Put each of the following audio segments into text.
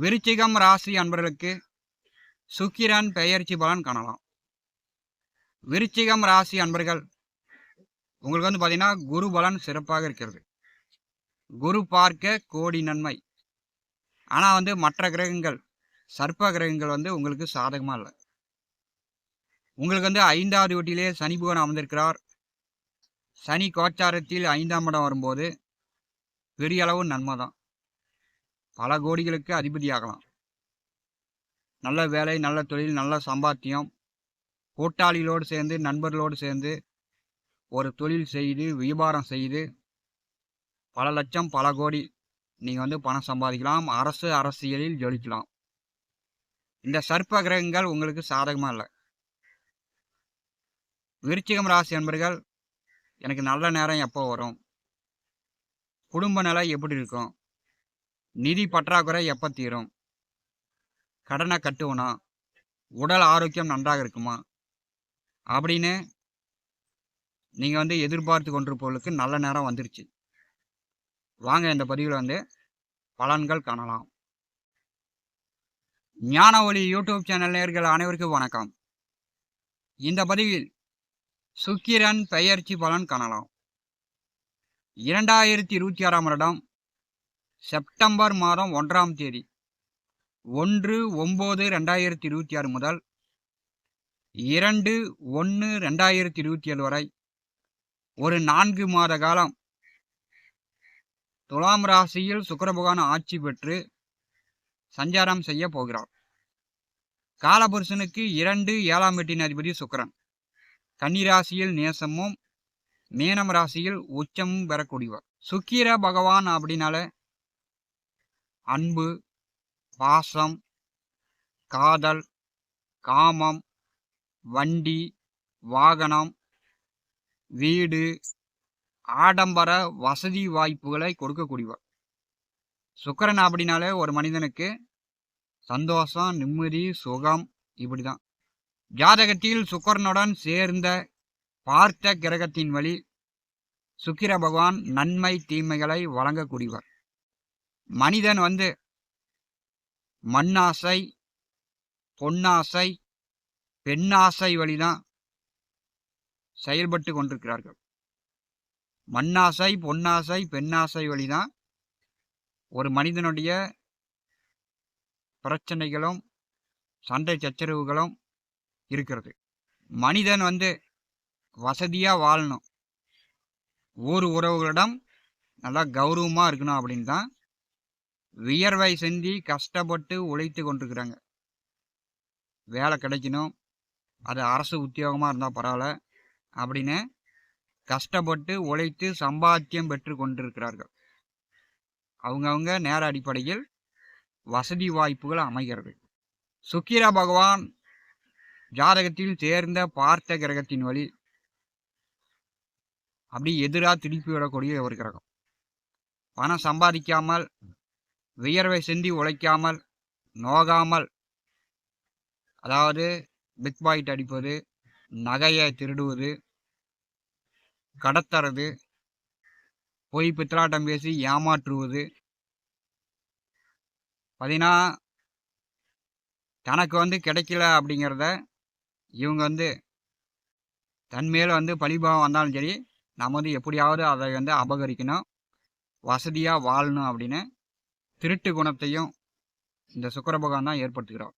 விருச்சிகம் ராசி அன்பர்களுக்கு சுக்கிரன் பெயர்ச்சி பலன் காணலாம். விருச்சிகம் ராசி அன்பர்கள் உங்களுக்கு பார்த்தீங்கன்னா குரு பலன் சிறப்பாக இருக்கிறது. குரு பார்க்க கோடி நன்மை. ஆனால் மற்ற கிரகங்கள் சர்ப்ப கிரகங்கள் உங்களுக்கு சாதகமாக இல்லை. உங்களுக்கு 5வது வீட்டிலே சனி புகன் அமர்ந்திருக்கிறார். சனி கோச்சாரத்தில் 5ஆம் இடம் வரும்போது பெரிய அளவு நன்மை தான். பல கோடிகளுக்கு அதிபதியாகலாம். நல்ல வேலை, நல்ல தொழில், நல்ல சம்பாத்தியம், கூட்டாளிகளோடு சேர்ந்து நண்பர்களோடு சேர்ந்து ஒரு தொழில் செய்து வியாபாரம் செய்து பல லட்சம் பல கோடி நீங்கள் பணம் சம்பாதிக்கலாம். அரசியலில் ஜொலிக்கலாம். இந்த சர்ப்ப கிரகங்கள் உங்களுக்கு சாதகமாக இல்லை. விருச்சிகம் ராசி அன்பர்கள், எனக்கு நல்ல நேரம் எப்போ வரும், குடும்ப நிலை எப்படி இருக்கும், நிதி பற்றாக்குறை எப்போ தீரும், கடனை கட்டுவனா, உடல் ஆரோக்கியம் நன்றாக இருக்குமா அப்படின்னு நீங்கள் எதிர்பார்த்து கொண்டிருப்பவர்களுக்கு நல்ல நேரம் வந்துருச்சு. வாங்க இந்த பதிவில் பலன்கள் காணலாம். ஞான ஒளி யூடியூப் சேனல் நேயர்கள் அனைவருக்கும் வணக்கம். இந்த பதிவில் சுக்கிரன் பெயர்ச்சி பலன் காணலாம். 2026ஆம் வருடம் செப்டம்பர் மாதம் 1ஆம் தேதி 1/9/2026 முதல் 2/1/2027 வரை ஒரு 4 மாத காலம் துலாம் ராசியில் சுக்கிர பகவான் ஆட்சி பெற்று சஞ்சாரம் செய்ய போகிறார். காலபுருஷனுக்கு 2 7ஆம் வீட்டின் அதிபதி சுக்கிரன் கன்னி ராசியில் நேசமும் மீனம் ராசியில் உச்சமும் பெறக்கூடியவர். சுக்கிர பகவான் அப்படின்னால அன்பு, பாசம், காதல், காமம், வண்டி, வாகனம், வீடு, ஆடம்பர வசதி வாய்ப்புகளை கொடுக்கக்கூடியவர். சுக்கிரன் அப்படின்னாலே ஒரு மனிதனுக்கு சந்தோஷம், நிம்மதி, சுகம் இப்படிதான். ஜாதகத்தில் சுக்கிரனுடன் சேர்ந்த பார்த்த கிரகத்தின் வழி சுக்கிர பகவான் நன்மை தீமைகளை வழங்கக்கூடியவர். மனிதன் மண்ணாசை, பொன்னாசை, பெண்ணாசை வழிதான் செயல்பட்டு கொண்டிருக்கிறார்கள். மண்ணாசை, பொன்னாசை, பெண்ணாசை வழிதான் ஒரு மனிதனுடைய பிரச்சனைகளும் சண்டை சச்சரவுகளும் இருக்கிறது. மனிதன் வசதியாக வாழணும், ஊர் உறவுகளிடம் நல்லா கௌரவமாக இருக்கணும் அப்படின்னு தான் வியர்வை செஞ்சு கஷ்டப்பட்டு உழைத்து கொண்டிருக்கிறாங்க. வேலை கிடைக்கணும், அது அரசு உத்தியோகமாக இருந்தால் பரவாயில்ல அப்படின்னு கஷ்டப்பட்டு உழைத்து சம்பாத்தியம் பெற்று கொண்டிருக்கிறார்கள். அவங்கவுங்க நேர அடிப்படையில் வசதி வாய்ப்புகள் அமைகிறது. சுக்கிர பகவான் ஜாதகத்தில் சேர்ந்த பார்த்த கிரகத்தின் வழி அப்படி எதிராக திருப்பி விடக்கூடிய ஒரு கிரகம். பணம் சம்பாதிக்காமல், வியர்வை சிந்தி உழைக்காமல், நோகாமல், அதாவது பிக் பாயிட் அடிப்பது, நகையை திருடுவது, கடத்துறது, பொய் பித்தலாட்டம் பேசி ஏமாற்றுவது, பார்த்தீங்கன்னா தனக்கு கிடைக்கல அப்படிங்கிறத இவங்க தன்மேல் பழிபாவம் வந்தாலும் சரி, நம்ம எப்படியாவது அதை அபகரிக்கணும், வசதியாக வாழணும் அப்படின்னு திருட்டு குணத்தையும் இந்த சுக்கிர பகவான் தான் ஏற்படுத்துகிறார்.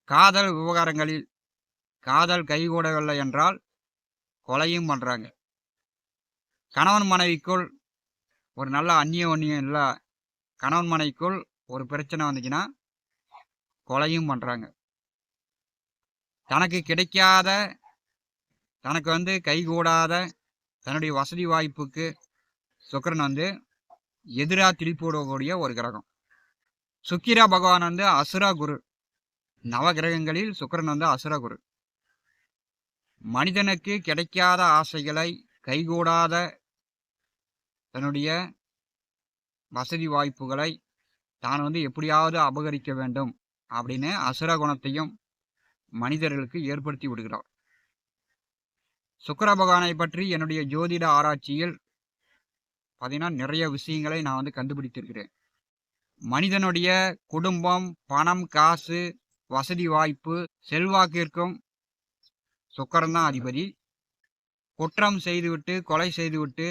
காதல் விவகாரங்களில் காதல் கைகூடவில்லை என்றால் கொலையும் பண்ணுறாங்க. கணவன் மனைவிக்குள் ஒரு நல்ல அந்நியம் இல்லை, கணவன் மனைவிக்குள் ஒரு பிரச்சனை வந்துச்சுன்னா கொலையும் பண்ணுறாங்க. தனக்கு கிடைக்காத, தனக்கு கைகூடாத தன்னுடைய வசதி வாய்ப்புக்கு சுக்கிரன் எதிராக திருப்பி விடக்கூடிய ஒரு கிரகம். சுக்கிர பகவான் அசுர குரு. நவ கிரகங்களில் சுக்கிரன் அசுர குரு. மனிதனுக்கு கிடைக்காத ஆசைகளை, கைகூடாத தன்னுடைய வசதி வாய்ப்புகளை தான் எப்படியாவது அபகரிக்க வேண்டும் அப்படின்னு அசுர குணத்தையும் மனிதர்களுக்கு ஏற்படுத்தி விடுகிறார். சுக்கிர பகவானை பற்றி என்னுடைய ஜோதிட ஆராய்ச்சியில் பார்த்தீங்கன்னா நிறைய விஷயங்களை நான் கண்டுபிடித்திருக்கிறேன். மனிதனுடைய குடும்பம், பணம், காசு, வசதி வாய்ப்பு, செல்வாக்கிற்கும் சுக்கிரன் தான் அதிபதி. குற்றம் செய்துவிட்டு, கொலை செய்துவிட்டு,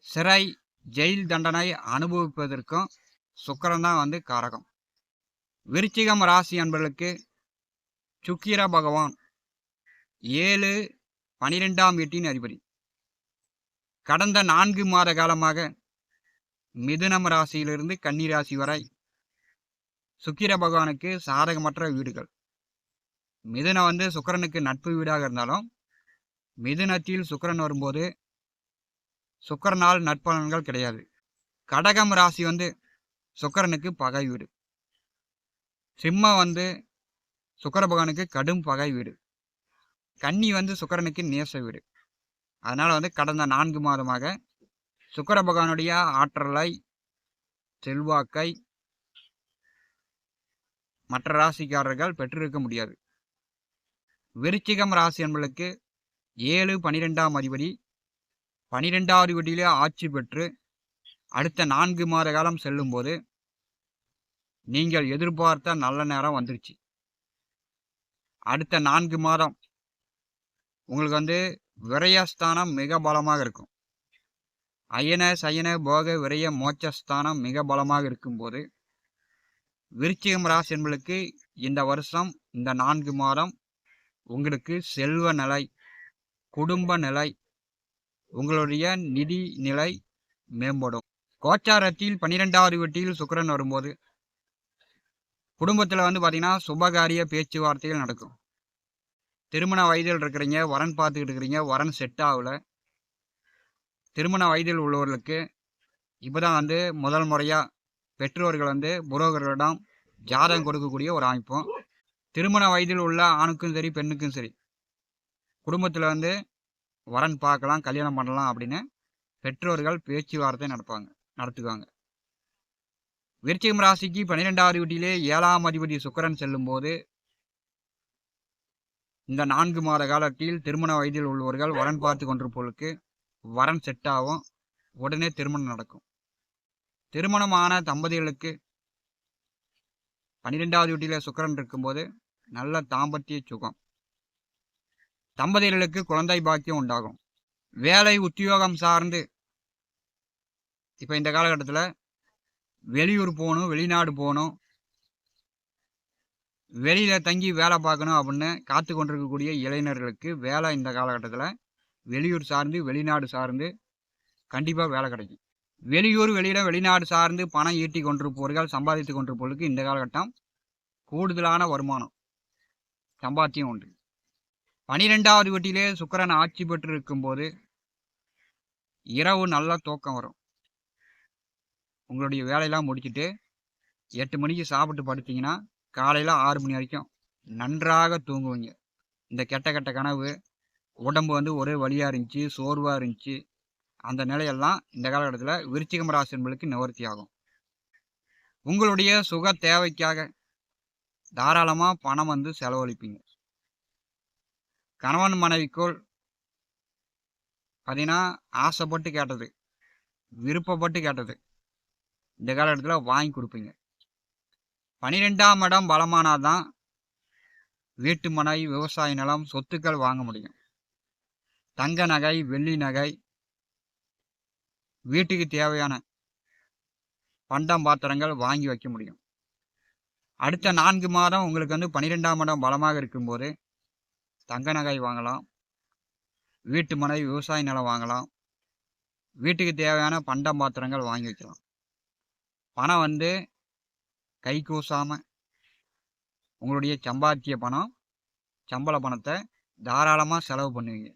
சிறை, ஜெயில் தண்டனை அனுபவிப்பதற்கும் சுக்கிரன் தான் வந்து காரகம். விருச்சிகம் ராசி அன்பர்களுக்கு சுக்கிர பகவான் 7, 12ஆம் வீட்டின் அதிபதி. கடந்த 4 மாத காலமாக மிதுனம் ராசியிலிருந்து கன்னி ராசி வரை சுக்கிர பகவானுக்கு சாதகமற்ற வீடுகள். மிதுனம் வந்து சுக்கிரனுக்கு நட்பு வீடாக இருந்தாலும் மிதுனத்தில் சுக்கிரன் வரும்போது சுக்கிரனால் நற்பலன்கள் கிடையாது. கடகம் ராசி வந்து சுக்கிரனுக்கு பகை வீடு. சிம்மம் வந்து சுக்கிர பகவானுக்கு கடும் பகை வீடு. கன்னி வந்து சுக்கிரனுக்கு நேச வீடு. அதனால வந்து கடந்த 4 மாதமாக சுக்கிர பகவானுடைய ஆற்றலை, செல்வாக்கை மற்ற ராசிக்காரர்கள் பெற்றிருக்க முடியாது. விருச்சிகம் ராசி என்பதற்கு 7, 12ஆம் அதிபதி 12வது வீட்டிலே ஆட்சி பெற்று அடுத்த 4 மாத காலம் செல்லும்போது நீங்கள் எதிர்பார்த்த நல்ல நேரம் வந்துருச்சு. அடுத்த 4 மாதம் உங்களுக்கு வந்து விரயஸ்தானம் மிக பலமாக இருக்கும். அயன சயன போக விரய மோட்சஸ்தானம் மிக பலமாக இருக்கும்போது விருச்சிகம் ராசி என்பதற்கு இந்த வருஷம் இந்த 4 மாதம் உங்களுக்கு செல்வ நிலை, குடும்ப நிலை, உங்களுடைய நிதி நிலை மேம்படும். கோச்சாரத்தில் 12வது வீட்டில் சுக்கிரன் வரும்போது குடும்பத்தில் வந்து பார்த்தீங்கன்னா சுபகாரிய பேச்சுவார்த்தைகள் நடக்கும். திருமண வயதில் இருக்கிறீங்க, வரன் பார்த்துக்கிட்டு இருக்கிறீங்க, வரன் செட் ஆகல. திருமண வயதில் உள்ளவர்களுக்கு இப்போதான் வந்து முதல் முறையாக பெற்றோர்கள் வந்து புரோகர்களிடம் ஜாதகம் கொடுக்கக்கூடிய ஒரு அமைப்பும். திருமண வயதில் உள்ள ஆணுக்கும் சரி பெண்ணுக்கும் சரி குடும்பத்தில் வந்து வரன் பார்க்கலாம், கல்யாணம் பண்ணலாம் அப்படின்னு பெற்றோர்கள் பேச்சுவார்த்தை நடத்துவாங்க. விருச்சிகம் ராசிக்கு 12வது வீட்டிலே 7ஆம் அதிபதி சுக்கிரன் செல்லும்போது இந்த 4 மாத காலத்தில் திருமண வயதில் உள்ளவர்கள் வரன் பார்த்து கொண்டிருப்பவர்களுக்கு வரன் செட் ஆகும், உடனே திருமணம் நடக்கும். திருமணமான தம்பதிகளுக்கு 12வது வீட்டிலே சுக்கிரன் இருக்கும்போது நல்ல தாம்பத்திய சுகம், தம்பதிகளுக்கு குழந்தை பாக்கியம் உண்டாகும். வேலை உத்தியோகம் சார்ந்து இப்போ இந்த காலகட்டத்தில் வெளியூர் போகணும், வெளிநாடு போகணும், வெளியில் தங்கி வேலை பார்க்கணும் அப்படின்னு காத்து கொண்டிருக்கக்கூடிய இளைஞர்களுக்கு வேலை இந்த காலகட்டத்தில் வெளியூர் சார்ந்து வெளிநாடு சார்ந்து கண்டிப்பாக வேலை கிடைக்கும். வெளியூர் வெளிநாடு சார்ந்து பணம் ஈட்டி கொண்டிருப்பவர்கள், சம்பாதித்து கொண்டிருப்பவர்களுக்கு இந்த காலகட்டம் கூடுதலான வருமானம் சம்பாத்தியம் உண்டு. 12வது வீட்டிலே சுக்கிரன் ஆட்சி பெற்று இருக்கும்போது இரவு நல்ல தூக்கம் வரும். உங்களுடைய வேலையெல்லாம் முடிச்சுட்டு 8 மணிக்கு சாப்பிட்டு படுத்தீங்கன்னா காலையில் 6 மணி வரைக்கும் நன்றாக தூங்குவீங்க. இந்த கெட்ட கனவு, உடம்பு வந்து ஒரே வலியாக இருந்துச்சு, சோர்வாக இருந்துச்சு, அந்த நிலையெல்லாம் இந்த காலகட்டத்தில் விருச்சிகம் ராசி என்பதற்கு நிவர்த்தி ஆகும். உங்களுடைய சுக தேவைக்காக தாராளமாக பணம் வந்து செலவழிப்பீங்க. கணவன் மனைவிக்குள் பார்த்தீங்கன்னா ஆசைப்பட்டு கேட்டது, விருப்பப்பட்டு கேட்டது இந்த காலகட்டத்தில் வாங்கி கொடுப்பீங்க. 12ஆம் இடம் பலமானாதான் வீட்டு மனை, விவசாய நிலம், சொத்துக்கள் வாங்க முடியும். தங்க நகை, வெள்ளி நகை, வீட்டுக்கு தேவையான பண்டம் பாத்திரங்கள் வாங்கி வைக்க முடியும். அடுத்த 4 மாதம் உங்களுக்கு வந்து 12ஆம் இடம் பலமாக இருக்கும்போது தங்க நகை வாங்கலாம், வீட்டு மனை, விவசாய நிலம் வாங்கலாம், வீட்டுக்கு தேவையான பண்டம் பாத்திரங்கள் வாங்கி வைக்கலாம். பணம் வந்து கை கூசாமல் உங்களுடைய சம்பாத்திய பணம், சம்பள பணத்தை தாராளமாக செலவு பண்ணுவீங்க.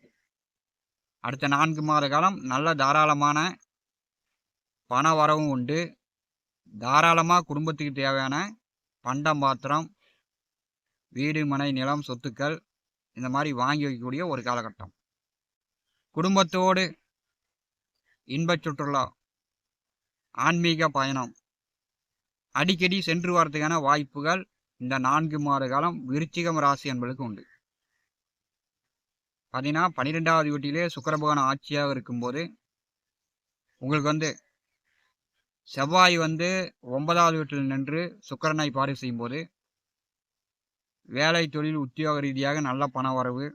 அடுத்த 4 மாத காலம் நல்ல தாராளமான பண வரவும் உண்டு. தாராளமாக குடும்பத்துக்கு தேவையான பண்டம் பாத்திரம், வீடு மனை நிலம் சொத்துக்கள் இந்த மாதிரி வாங்கி வைக்கக்கூடிய ஒரு காலகட்டம். குடும்பத்தோடு இன்பச் சுற்றுலா, ஆன்மீக பயணம் அடிக்கடி சென்று வரதுக்கான வாய்ப்புகள் இந்த 4 மாத காலம் விருச்சிகம் ராசி என்பதுக்கு உண்டு. பார்த்தீங்கன்னா 12வது வீட்டிலே சுக்கிர பகவான் ஆட்சியாக இருக்கும்போது உங்களுக்கு வந்து செவ்வாய் வந்து 9வது வீட்டில் நின்று சுக்கிரனை பார்வை செய்யும்போது வேலை தொழில் உத்தியோக ரீதியாக நல்ல பண வரவு,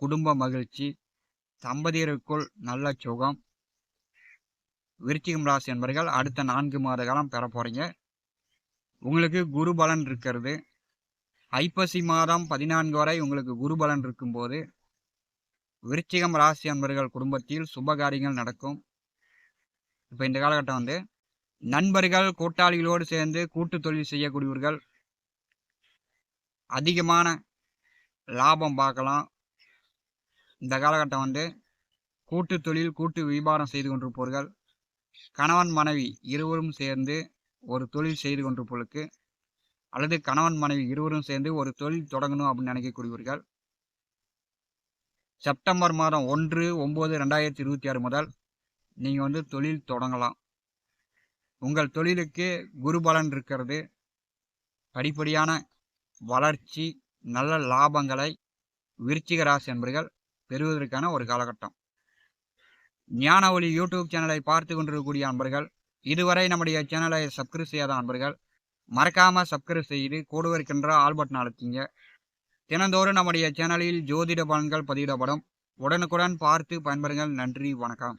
குடும்ப மகிழ்ச்சி, தம்பதியருக்குள் நல்ல சுகம். விருச்சிகம் ராசி என்பர்கள் அடுத்த 4 மாத காலம் பெற போறீங்க. உங்களுக்கு குரு பலன் இருக்கிறது. ஐப்பசி மாதம் 14 வரை உங்களுக்கு குரு பலன் இருக்கும்போது விருச்சிகம் ராசி அன்பர்கள் குடும்பத்தில் சுபகாரியங்கள் நடக்கும். இப்போ இந்த காலகட்டம் வந்து நண்பர்கள் கூட்டாளிகளோடு சேர்ந்து கூட்டு தொழில் செய்யக்கூடியவர்கள் அதிகமான லாபம் பார்க்கலாம். இந்த காலகட்டம் வந்து கூட்டு தொழில் கூட்டு வியாபாரம் செய்து கொண்டிருப்பவர்கள், கணவன் மனைவி இருவரும் சேர்ந்து ஒரு தொழில் செய்து கொண்டிருப்பவர்களுக்கு அல்லது கணவன் மனைவி இருவரும் சேர்ந்து ஒரு தொழில் தொடங்கணும் அப்படின்னு நினைக்கக்கூடியவர்கள் செப்டம்பர் மாதம் 1/9/2026 முதல் நீங்கள் வந்து தொழில் தொடங்கலாம். உங்கள் தொழிலுக்கு குரு பலன் இருக்கிறது. படிப்படியான வளர்ச்சி, நல்ல லாபங்களை விருச்சிக ராசி என்பர்கள் பெறுவதற்கான ஒரு காலகட்டம். ஞான ஒளி யூடியூப் சேனலை பார்த்து கொண்டிருக்கக்கூடிய அன்பர்கள், இதுவரை நம்முடைய சேனலை சப்ஸ்கிரைப் செய்யாத அன்பர்கள் மறக்காம சப்ஸ்கிரைப் செய்து கூட இருக்கின்ற ஆல் பட்டன் அழுத்திங்க. தினந்தோறும் நம்முடைய சேனலில் ஜோதிட பலன்கள் பதிவிடப்படும். உடனுக்குடன் பார்த்து பயன்பெறுங்கள். நன்றி, வணக்கம்.